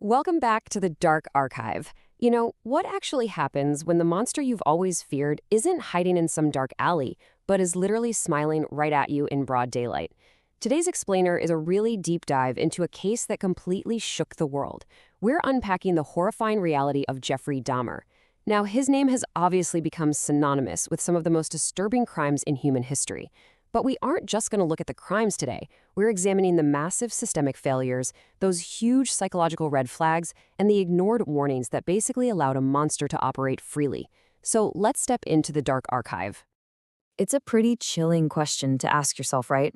Welcome back to the Dark Archive. What actually happens when the monster you've always feared isn't hiding in some dark alley, but is literally smiling right at you in broad daylight? Today's explainer is a really deep dive into a case that completely shook the world. We're unpacking the horrifying reality of Jeffrey Dahmer. Now, his name has obviously become synonymous with some of the most disturbing crimes in human history. But we aren't just going to look at the crimes today. We're examining the massive systemic failures, those huge psychological red flags, and the ignored warnings that basically allowed a monster to operate freely. So let's step into the dark archive. It's a pretty chilling question to ask yourself, right?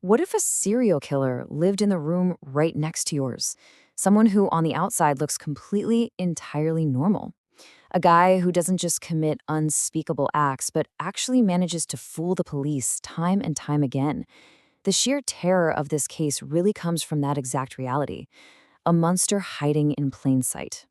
What if a serial killer lived in the room right next to yours? Someone who on the outside looks completely, entirely normal. A guy who doesn't just commit unspeakable acts, but actually manages to fool the police time and time again. The sheer terror of this case really comes from that exact reality. A monster hiding in plain sight.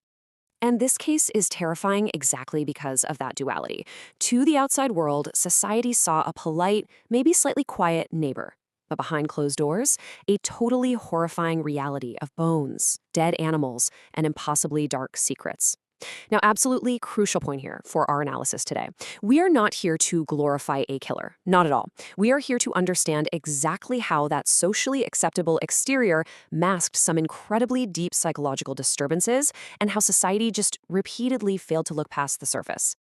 And this case is terrifying exactly because of that duality. To the outside world, society saw a polite, maybe slightly quiet neighbor. But behind closed doors, a totally horrifying reality of bones, dead animals, and impossibly dark secrets. Now, absolutely crucial point here for our analysis today. We are not here to glorify a killer, not at all. We are here to understand exactly how that socially acceptable exterior masked some incredibly deep psychological disturbances and how society just repeatedly failed to look past the surface.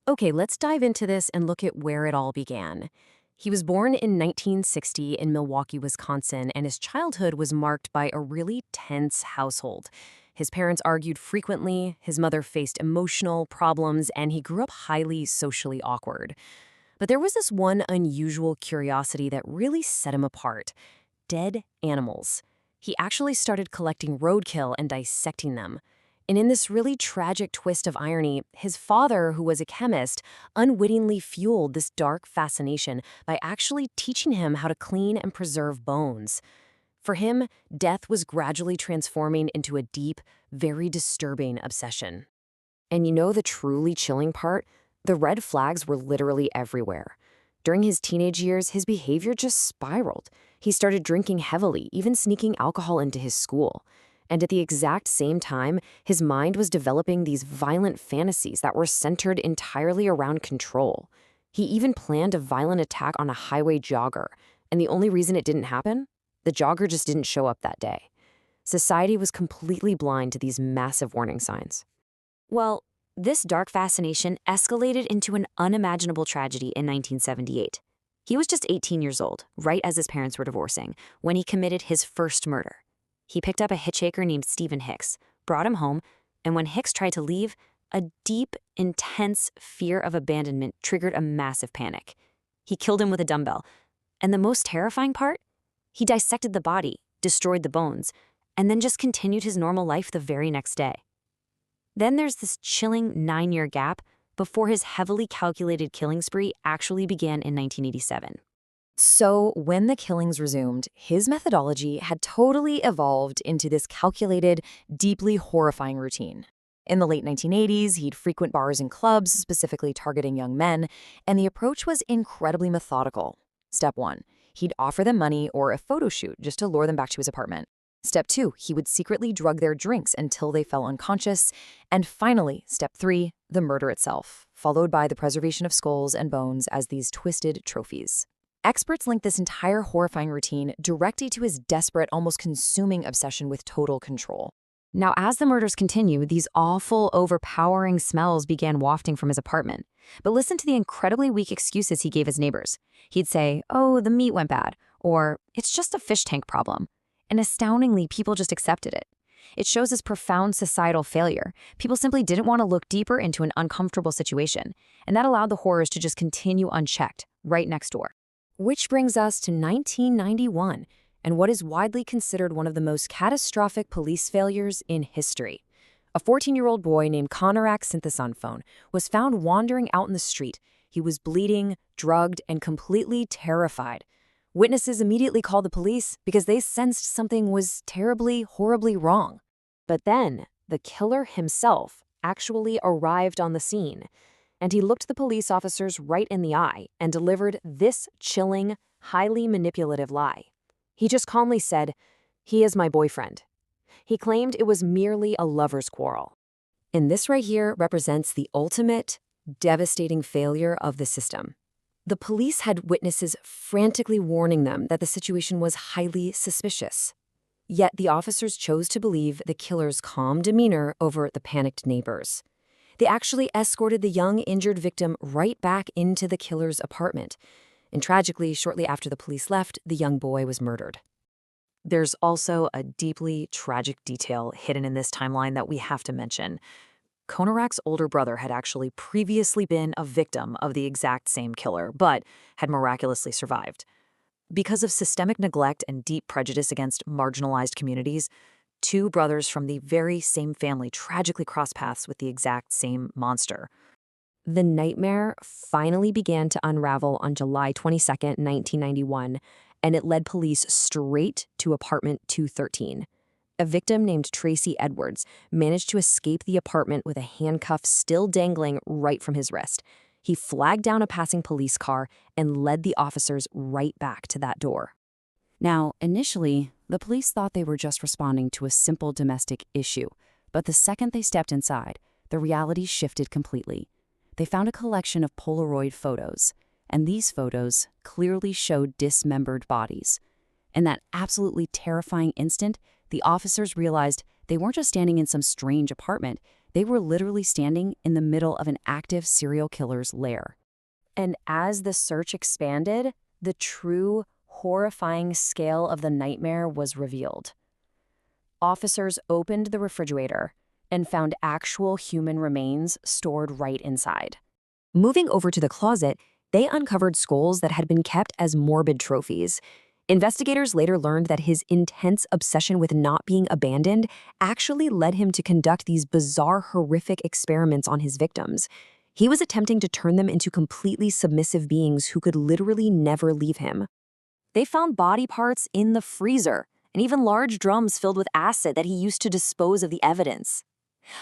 Okay, let's dive into this and look at where it all began. He was born in 1960 in Milwaukee, Wisconsin, and his childhood was marked by a really tense household. His parents argued frequently, his mother faced emotional problems, and he grew up highly socially awkward. But there was this one unusual curiosity that really set him apart: dead animals. He actually started collecting roadkill and dissecting them. And in this really tragic twist of irony, his father, who was a chemist, unwittingly fueled this dark fascination by actually teaching him how to clean and preserve bones. For him, death was gradually transforming into a deep, very disturbing obsession. And the truly chilling part? The red flags were literally everywhere. During his teenage years, his behavior just spiraled. He started drinking heavily, even sneaking alcohol into his school. And at the exact same time, his mind was developing these violent fantasies that were centered entirely around control. He even planned a violent attack on a highway jogger, and the only reason it didn't happen? The jogger just didn't show up that day. Society was completely blind to these massive warning signs. Well, this dark fascination escalated into an unimaginable tragedy in 1978. He was just 18 years old, right as his parents were divorcing, when he committed his first murder. He picked up a hitchhiker named Stephen Hicks, brought him home, and when Hicks tried to leave, a deep, intense fear of abandonment triggered a massive panic. He killed him with a dumbbell. And the most terrifying part? He dissected the body, destroyed the bones, and then just continued his normal life the very next day. Then there's this chilling 9-year gap before his heavily calculated killing spree actually began in 1987. So when the killings resumed, his methodology had totally evolved into this calculated, deeply horrifying routine. In the late 1980s, he'd frequent bars and clubs, specifically targeting young men, and the approach was incredibly methodical. Step 1, he'd offer them money or a photo shoot just to lure them back to his apartment. Step 2, he would secretly drug their drinks until they fell unconscious. And finally, Step 3, the murder itself, followed by the preservation of skulls and bones as these twisted trophies. Experts link this entire horrifying routine directly to his desperate, almost consuming obsession with total control. Now, as the murders continue, these awful, overpowering smells began wafting from his apartment. But listen to the incredibly weak excuses he gave his neighbors. He'd say, "Oh, the meat went bad," or "It's just a fish tank problem." And astoundingly, people just accepted it. It shows this profound societal failure. People simply didn't want to look deeper into an uncomfortable situation, and that allowed the horrors to just continue unchecked, right next door. Which brings us to 1991, and what is widely considered one of the most catastrophic police failures in history. A 14-year-old boy named Konorak Synthesonphone was found wandering out in the street. He was bleeding, drugged, and completely terrified. Witnesses immediately called the police because they sensed something was terribly, horribly wrong. But then, the killer himself actually arrived on the scene, and he looked the police officers right in the eye and delivered this chilling, highly manipulative lie. He just calmly said, "He is my boyfriend." He claimed it was merely a lover's quarrel. And this right here represents the ultimate, devastating failure of the system. The police had witnesses frantically warning them that the situation was highly suspicious. Yet the officers chose to believe the killer's calm demeanor over the panicked neighbors. They actually escorted the young injured victim right back into the killer's apartment. And tragically, shortly after the police left, the young boy was murdered. There's also a deeply tragic detail hidden in this timeline that we have to mention. Konarak's older brother had actually previously been a victim of the exact same killer, but had miraculously survived. Because of systemic neglect and deep prejudice against marginalized communities, two brothers from the very same family tragically crossed paths with the exact same monster. The nightmare finally began to unravel on July 22, 1991, and it led police straight to apartment 213. A victim named Tracy Edwards managed to escape the apartment with a handcuff still dangling right from his wrist. He flagged down a passing police car and led the officers right back to that door. Now, initially, the police thought they were just responding to a simple domestic issue, but the second they stepped inside, the reality shifted completely. They found a collection of Polaroid photos, and these photos clearly showed dismembered bodies. In that absolutely terrifying instant, the officers realized they weren't just standing in some strange apartment, they were literally standing in the middle of an active serial killer's lair. And as the search expanded, the true, horrifying scale of the nightmare was revealed. Officers opened the refrigerator and found actual human remains stored right inside. Moving over to the closet, they uncovered skulls that had been kept as morbid trophies. Investigators later learned that his intense obsession with not being abandoned actually led him to conduct these bizarre, horrific experiments on his victims. He was attempting to turn them into completely submissive beings who could literally never leave him. They found body parts in the freezer, and even large drums filled with acid that he used to dispose of the evidence.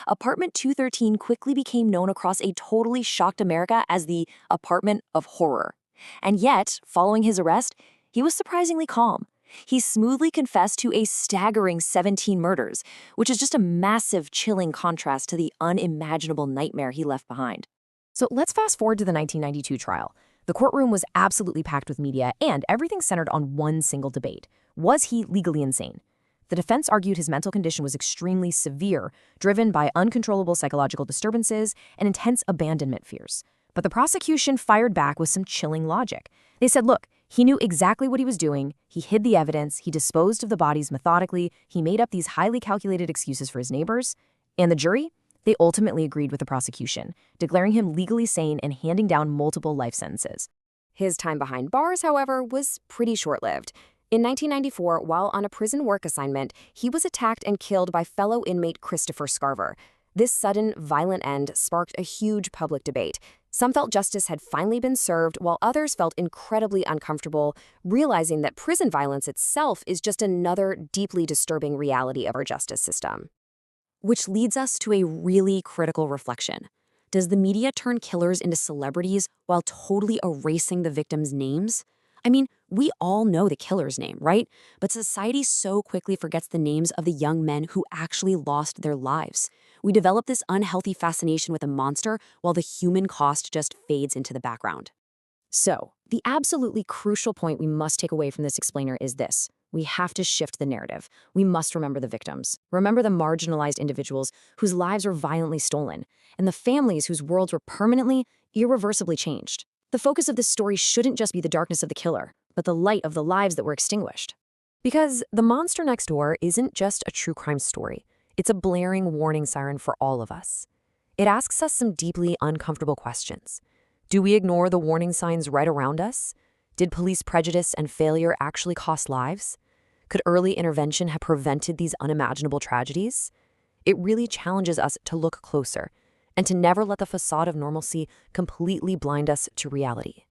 Apartment 213 quickly became known across a totally shocked America as the apartment of horror. And yet, following his arrest, he was surprisingly calm. He smoothly confessed to a staggering 17 murders, which is just a massive, chilling contrast to the unimaginable nightmare he left behind. So let's fast forward to the 1992 trial. The courtroom was absolutely packed with media, and everything centered on one single debate. Was he legally insane? The defense argued his mental condition was extremely severe, driven by uncontrollable psychological disturbances and intense abandonment fears. But the prosecution fired back with some chilling logic. They said, look, he knew exactly what he was doing, he hid the evidence, he disposed of the bodies methodically, he made up these highly calculated excuses for his neighbors. And the jury? They ultimately agreed with the prosecution, declaring him legally sane and handing down multiple life sentences. His time behind bars, however, was pretty short-lived. In 1994, while on a prison work assignment, he was attacked and killed by fellow inmate Christopher Scarver. This sudden, violent end sparked a huge public debate. Some felt justice had finally been served, while others felt incredibly uncomfortable, realizing that prison violence itself is just another deeply disturbing reality of our justice system. Which leads us to a really critical reflection. Does the media turn killers into celebrities while totally erasing the victims' names? I mean, we all know the killer's name, right? But society so quickly forgets the names of the young men who actually lost their lives. We develop this unhealthy fascination with a monster while the human cost just fades into the background. So, the absolutely crucial point we must take away from this explainer is this. We have to shift the narrative. We must remember the victims. Remember the marginalized individuals whose lives were violently stolen, and the families whose worlds were permanently, irreversibly changed. The focus of this story shouldn't just be the darkness of the killer, but the light of the lives that were extinguished. Because The Monster Next Door isn't just a true crime story. It's a blaring warning siren for all of us. It asks us some deeply uncomfortable questions. Do we ignore the warning signs right around us? Did police prejudice and failure actually cost lives? Could early intervention have prevented these unimaginable tragedies? It really challenges us to look closer and to never let the facade of normalcy completely blind us to reality.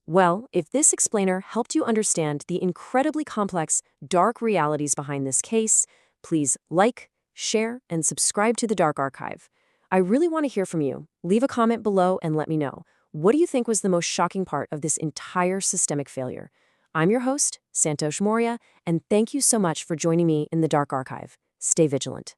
Well, if this explainer helped you understand the incredibly complex, dark realities behind this case, please like, share, and subscribe to the Dark Archive. I really want to hear from you. Leave a comment below and let me know. What do you think was the most shocking part of this entire systemic failure? I'm your host, Santosh Maurya, and thank you so much for joining me in the Dark Archive. stay vigilant.